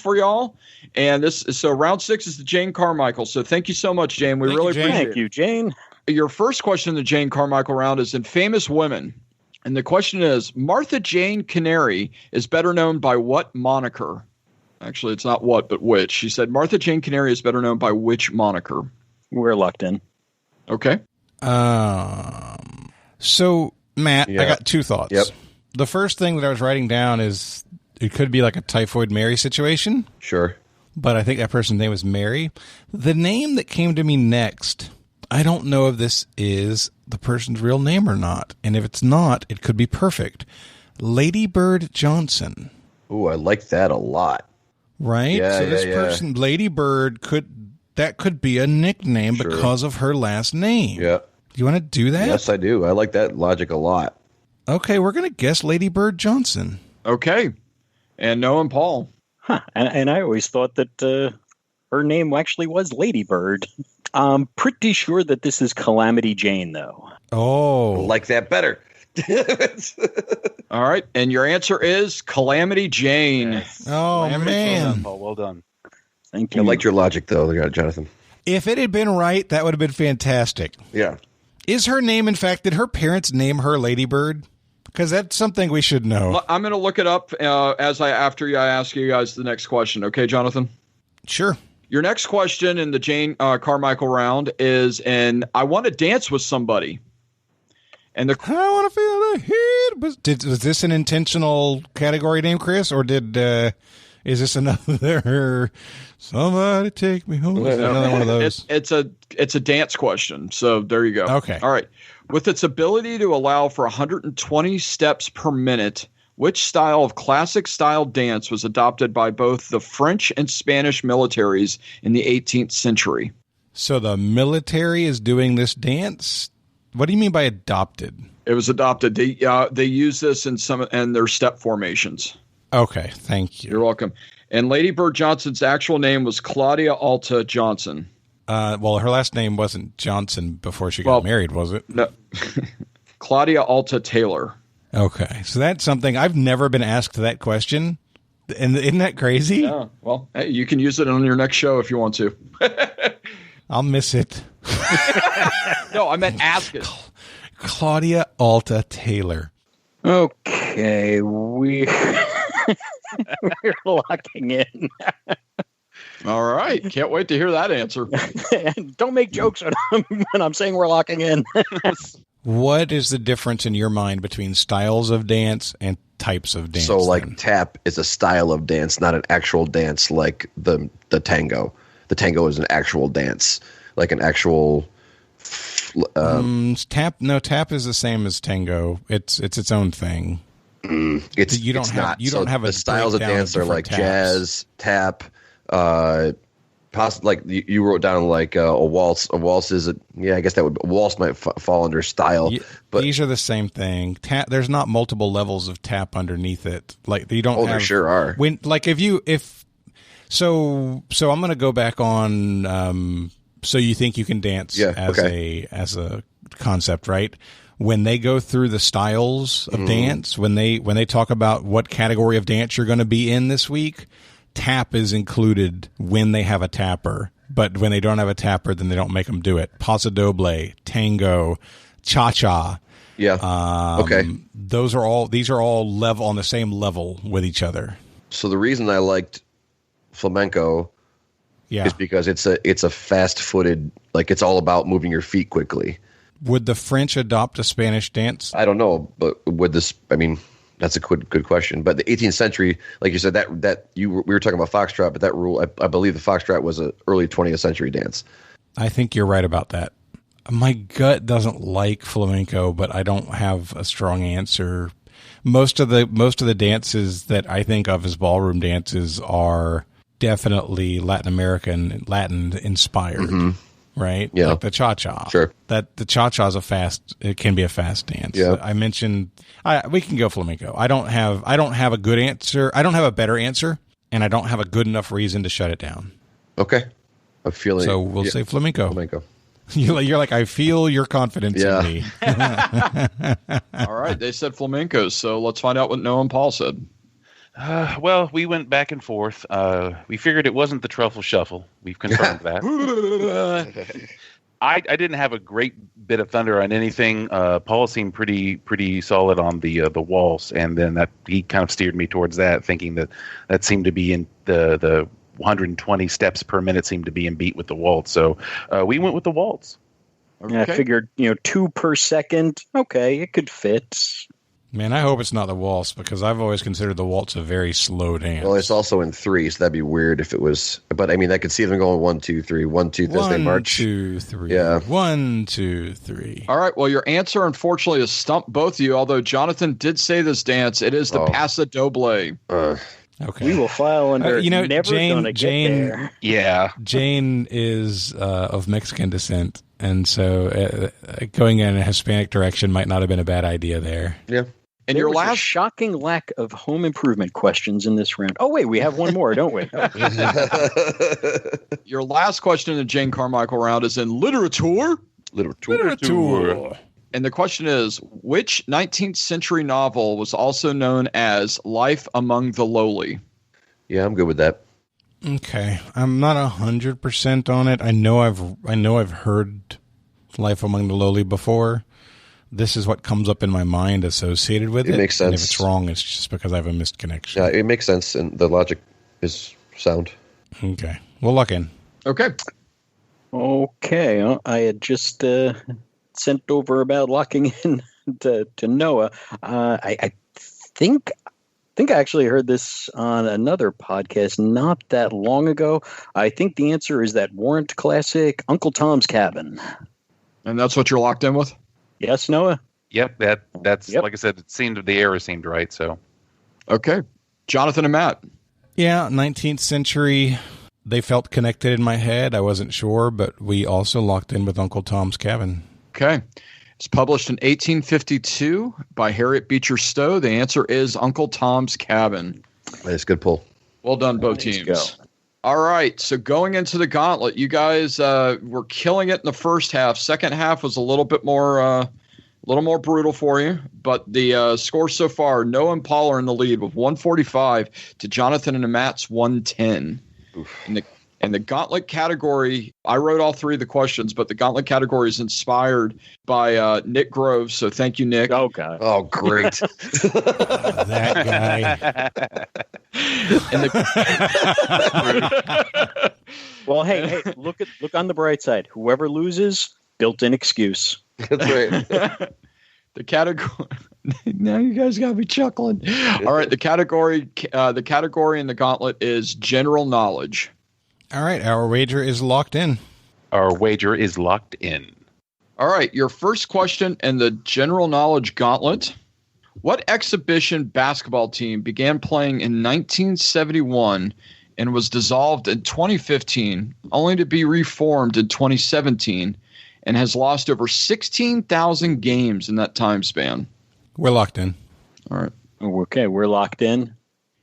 for y'all. And so round 6 is the Jane Carmichael. So thank you so much, Jane. We really appreciate it. Thank you, Jane. Your first question in the Jane Carmichael round is in famous women. And the question is, Martha Jane Canary is better known by what moniker? Actually, it's not what, but which. She said Martha Jane Canary is better known by which moniker? We're locked in. Okay. So, Matt, I got 2 thoughts. Yep. The first thing that I was writing down is it could be like a Typhoid Mary situation. Sure. But I think that person's name was Mary. The name that came to me next, I don't know if this is the person's real name or not. And if it's not, it could be perfect. Lady Bird Johnson. Ooh, I like that a lot. Right? Yeah, so this yeah. person, Lady Bird, could be a nickname because of her last name. Yeah. Do you want to do that? Yes, I do. I like that logic a lot. Okay, we're going to guess Lady Bird Johnson. Okay. And Noah and Paul. Huh. And I always thought that her name actually was Lady Bird. I'm pretty sure that this is Calamity Jane, though. Oh. I like that better. All right. And your answer is Calamity Jane. Yes. Oh, Calamity. man. Well done, Paul. Well done. Thank I you. liked your logic, though, Jonathan. If it had been right, that would have been fantastic. Yeah. Is her name, in fact, did her parents name her Lady Bird? Because that's something we should know. I'm going to look it up after I ask you guys the next question. Okay, Jonathan? Sure. Your next question in the Jane Carmichael round is I want to dance with somebody. And I want to feel the heat. Was this an intentional category name, Chris? Or is this another somebody take me home? Another one of those. It's a dance question. So there you go. Okay. All right. With its ability to allow for 120 steps per minute, which style of classic style dance was adopted by both the French and Spanish militaries in the 18th century? So the military is doing this dance? What do you mean by adopted? It was adopted. They use this in their step formations. Okay, thank you. You're welcome. And Lady Bird Johnson's actual name was Claudia Alta Johnson. Well, her last name wasn't Johnson before she got married, was it? No. Claudia Alta Taylor. Okay, so that's something I've never been asked that question. And isn't that crazy? Yeah. Well, hey, you can use it on your next show if you want to. I'll miss it. No, I meant ask it. Claudia Alta Taylor. Okay, we're locking in. All right. Can't wait to hear that answer. Don't make jokes when I'm saying we're locking in. What is the difference in your mind between styles of dance and types of dance? So, like, tap is a style of dance, not an actual dance like the tango. The tango is an actual dance, like an actual... tap is the same as tango. It's its own thing. You don't have a the styles of dance are like taps. Jazz, tap, like you wrote down like a waltz. A waltz is a waltz might fall under style. But these are the same thing. Tap. There's not multiple levels of tap underneath it. Like you don't. There sure are. So I'm going to go back on. So you think you can dance as a concept, right? When they go through the styles of dance, when they talk about what category of dance you're going to be in this week, tap is included when they have a tapper. But when they don't have a tapper, then they don't make them do it. Paso Doble, tango, cha-cha. Yeah. Okay. These are all level on the same level with each other. So the reason I liked flamenco is because it's a fast-footed, like it's all about moving your feet quickly. Would the French adopt a Spanish dance? I don't know, but would this? I mean, that's a good question. But the 18th century, like you said, we were talking about foxtrot, but that rule, I believe the foxtrot was an early 20th century dance. I think you're right about that. My gut doesn't like flamenco, but I don't have a strong answer. Most of the dances that I think of as ballroom dances are definitely Latin American, Latin inspired. Right? Yeah. Like the cha-cha. Sure. That the cha-cha is it can be a fast dance. Yeah. I mentioned, we can go flamenco. I don't have a good answer. I don't have a better answer, and I don't have a good enough reason to shut it down. Okay. I'm feeling. So we'll say flamenco. Flamenco. You're like, I feel your confidence in me. All right. They said flamenco, so let's find out what Noah and Paul said. Well, we went back and forth. We figured it wasn't the Truffle Shuffle. We've confirmed that. I didn't have a great bit of thunder on anything. Paul seemed pretty solid on the waltz, and then that he kind of steered me towards that, thinking that seemed to be in the 120 steps per minute seemed to be in beat with the waltz. So we went with the waltz. Okay. I figured 2 per second. Okay, it could fit. Man, I hope it's not the waltz, because I've always considered the waltz a very slow dance. Well, it's also in 3, so that'd be weird if it was. But I mean, I could see them going 1, 2, 3, 1, 2, as they march. 1, 2, 3. Yeah. 1, 2, 3. All right. Well, your answer, unfortunately, has stumped both of you. Although Jonathan did say this dance, it is the Paso Doble. Okay. We will file under. Never Jane, gonna get there. Yeah. Jane is of Mexican descent, and so going in a Hispanic direction might not have been a bad idea there. Yeah. And there your was last a shocking lack of home improvement questions in this round. Oh wait, we have one more, don't we? Your last question in the Jane Carmichael round is in literature. Literature. And the question is, which 19th century novel was also known as Life Among the Lowly? Yeah, I'm good with that. Okay, I'm not 100% on it. I know I've heard Life Among the Lowly before. This is what comes up in my mind associated with it. It makes sense. And if it's wrong, it's just because I have a missed connection. Yeah, it makes sense, and the logic is sound. Okay, we'll lock in. Okay. Okay, I had just sent over about locking in to Noah. I think I actually heard this on another podcast not that long ago. I think the answer is that Warrant classic, Uncle Tom's Cabin. And that's what you're locked in with? Yes, Noah? Yep, that's like I said, the era seemed right, so. Okay. Jonathan and Matt. Yeah, 19th century. They felt connected in my head. I wasn't sure, but we also locked in with Uncle Tom's Cabin. Okay. It's published in 1852 by Harriet Beecher Stowe. The answer is Uncle Tom's Cabin. That's a good pull. Well done, both teams. Go. All right. So going into the gauntlet, you guys were killing it in the first half. Second half was a little bit more brutal for you. But the score so far, Noah and Paul are in the lead with 145 to Jonathan and Matt's 110. In the gauntlet category, I wrote all 3 of the questions, but the gauntlet category is inspired by Nick Groves. So thank you, Nick. Oh, God. Oh, great. That guy. Well, hey, look on the bright side. Whoever loses, built-in excuse. That's right. The category. Now you guys got me chuckling. All right, the category in the gauntlet is general knowledge. All right, our wager is locked in. Our wager is locked in. All right, your first question in the general knowledge gauntlet. What exhibition basketball team began playing in 1971 and was dissolved in 2015, only to be reformed in 2017, and has lost over 16,000 games in that time span? We're locked in. All right. Okay, we're locked in.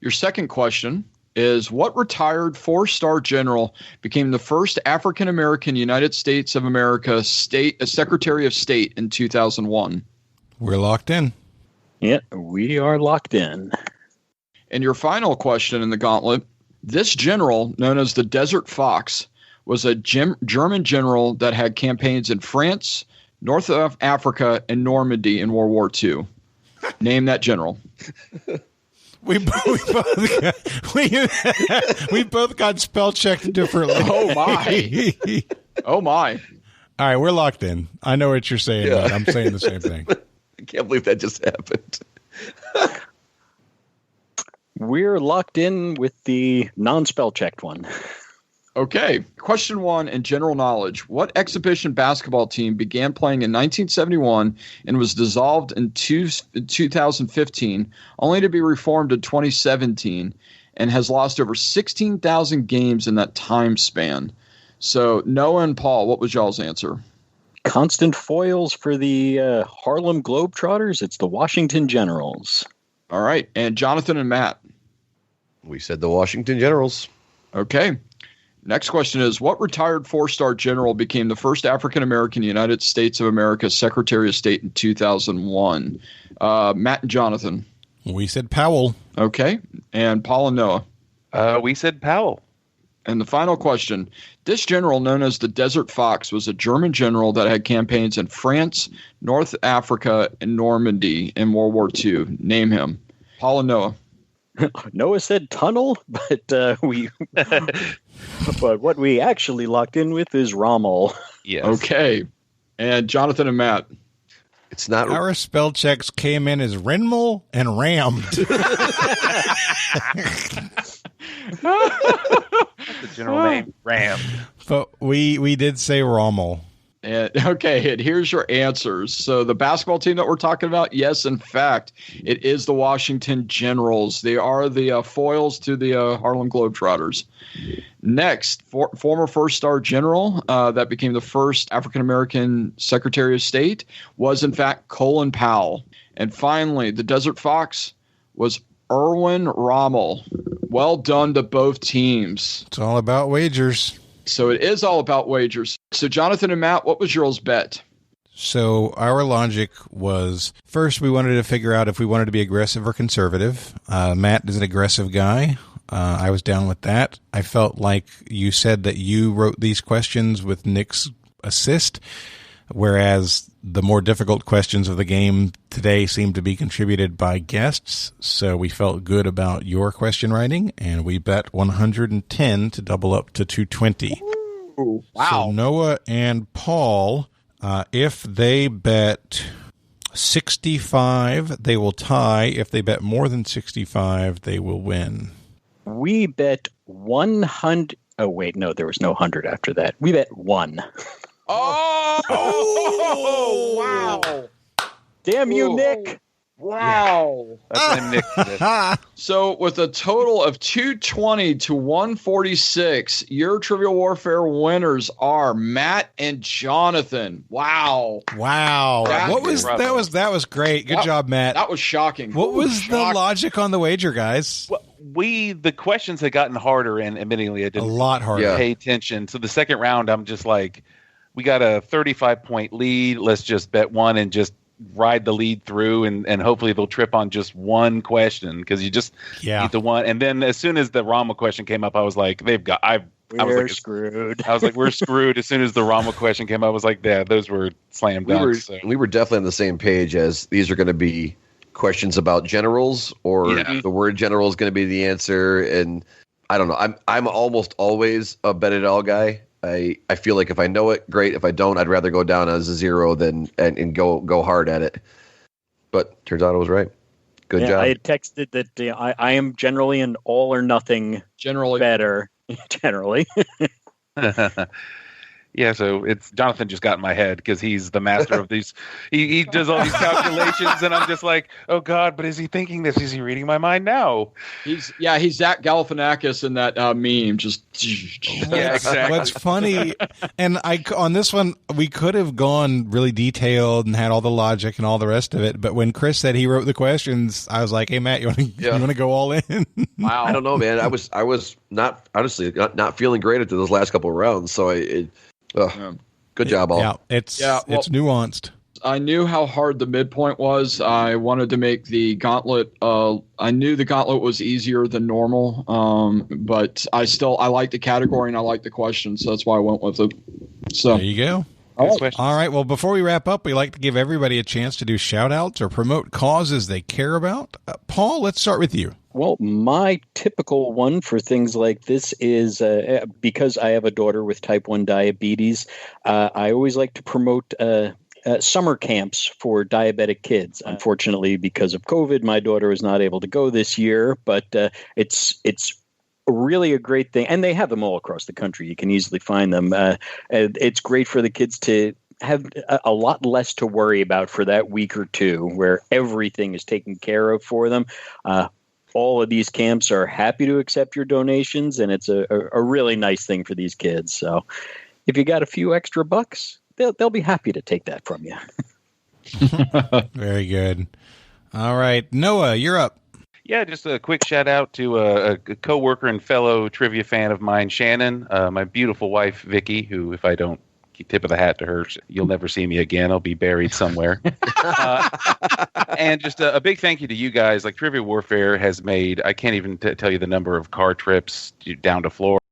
Your second question is, what retired 4-star general became the first African-American United States of America Secretary of State in 2001? We're locked in. Yeah, we are locked in. And your final question in the gauntlet, this general, known as the Desert Fox, was a German general that had campaigns in France, North of Africa, and Normandy in World War II. Name that general. We both got spell checked differently. Oh my! Oh my! All right, we're locked in. I know what you're saying, but I'm saying the same thing. I can't believe that just happened. We're locked in with the non-spell checked one. Okay. Question 1 in general knowledge. What exhibition basketball team began playing in 1971 and was dissolved in 2015, only to be reformed in 2017, and has lost over 16,000 games in that time span? So, Noah and Paul, what was y'all's answer? Constant foils for the Harlem Globetrotters. It's the Washington Generals. All right. And Jonathan and Matt? We said the Washington Generals. Okay. Next question is, what retired 4-star general became the first African-American United States of America Secretary of State in 2001? Matt and Jonathan. We said Powell. Okay. And Paul and Noah. We said Powell. And the final question. This general, known as the Desert Fox, was a German general that had campaigns in France, North Africa, and Normandy in World War II. Name him. Paul and Noah. Noah said tunnel, but but what we actually locked in with is Rommel. Yes. Okay. And Jonathan and Matt. It's not. Our spell checks came in as Renmal and rammed. That's the general name, Ram. But we did say Rommel. And, okay, and here's your answers. So the basketball team that we're talking about, yes, in fact, it is the Washington Generals. They are the foils to the Harlem Globetrotters. Next, former first-star general that became the first African-American Secretary of State was, in fact, Colin Powell. And finally, the Desert Fox was Erwin Rommel. Well done to both teams. It's all about wagers. So it is all about wagers. So Jonathan and Matt, what was your all's bet? So our logic was, first we wanted to figure out if we wanted to be aggressive or conservative. Matt is an aggressive guy. I was down with that. I felt like you said that you wrote these questions with Nick's assist, whereas the more difficult questions of the game today seemed to be contributed by guests. So we felt good about your question writing, and we bet 110 to double up to 220. Ooh, wow. So Noah and Paul, if they bet 65, they will tie. If they bet more than 65, they will win. We bet 100. Oh, wait, no, there was no 100 after that. We bet 1. Oh, wow. Damn you, Nick. Wow. That's when Nick did it. So with a total of 220 to 146, your Trivial Warfare winners are Matt and Jonathan. Wow. Wow. That That was great. Good job, Matt. That was shocking. What was the logic on the wager, guys? Well, the questions had gotten harder, and admittingly, I didn't A lot harder. pay attention. So the second round, I'm just like, we got a 35-point lead. Let's just bet 1 and just ride the lead through, and hopefully they'll trip on just one question, because you just need the one. And then as soon as the Rama question came up, I was like, We're screwed. I was like, we're screwed. As soon as the Rama question came up, I was like, yeah, those were slam dunks. We were definitely on the same page, as these are going to be questions about generals, or the word general is going to be the answer. And I don't know. I'm almost always a bet it all guy. I feel like if I know it, great. If I don't, I'd rather go down as a zero than and go hard at it. But turns out I was right. Good job. I had texted that I am generally an all or nothing better. Generally. Yeah, so it's Jonathan just got in my head because he's the master of these. He does all these calculations, and I'm just like, oh God! But is he thinking this? Is he reading my mind now? He's Zach Galifianakis in that meme. Just yeah, exactly. What's funny, and on this one we could have gone really detailed and had all the logic and all the rest of it. But when Chris said he wrote the questions, I was like, hey Matt, you want to go all in? Wow, I don't know, man. I was not honestly not feeling great after those last couple of rounds. So good job, all. Yeah, it's nuanced. I knew how hard the midpoint was. I wanted to make the gauntlet. I knew the gauntlet was easier than normal, but I like the category and I like the question, so that's why I went with it. So there you go. All right. Well, before we wrap up, we like to give everybody a chance to do shout-outs or promote causes they care about. Paul, let's start with you. Well, my typical one for things like this is because I have a daughter with type 1 diabetes, I always like to promote summer camps for diabetic kids. Unfortunately, because of COVID, my daughter is not able to go this year, but it's really a great thing. And they have them all across the country. You can easily find them. It's great for the kids to have a lot less to worry about for that week or two where everything is taken care of for them. All of these camps are happy to accept your donations, and it's a really nice thing for these kids. So if you got a few extra bucks, they'll be happy to take that from you. Very good. All right. Noah, you're up. Yeah, just a quick shout out to a coworker and fellow trivia fan of mine, Shannon, my beautiful wife, Vicky, who, if I don't tip of the hat to her. You'll never see me again. I'll be buried somewhere. And just a big thank you to you guys. Like Trivia Warfare has made, I can't even tell you the number of car trips down to Florida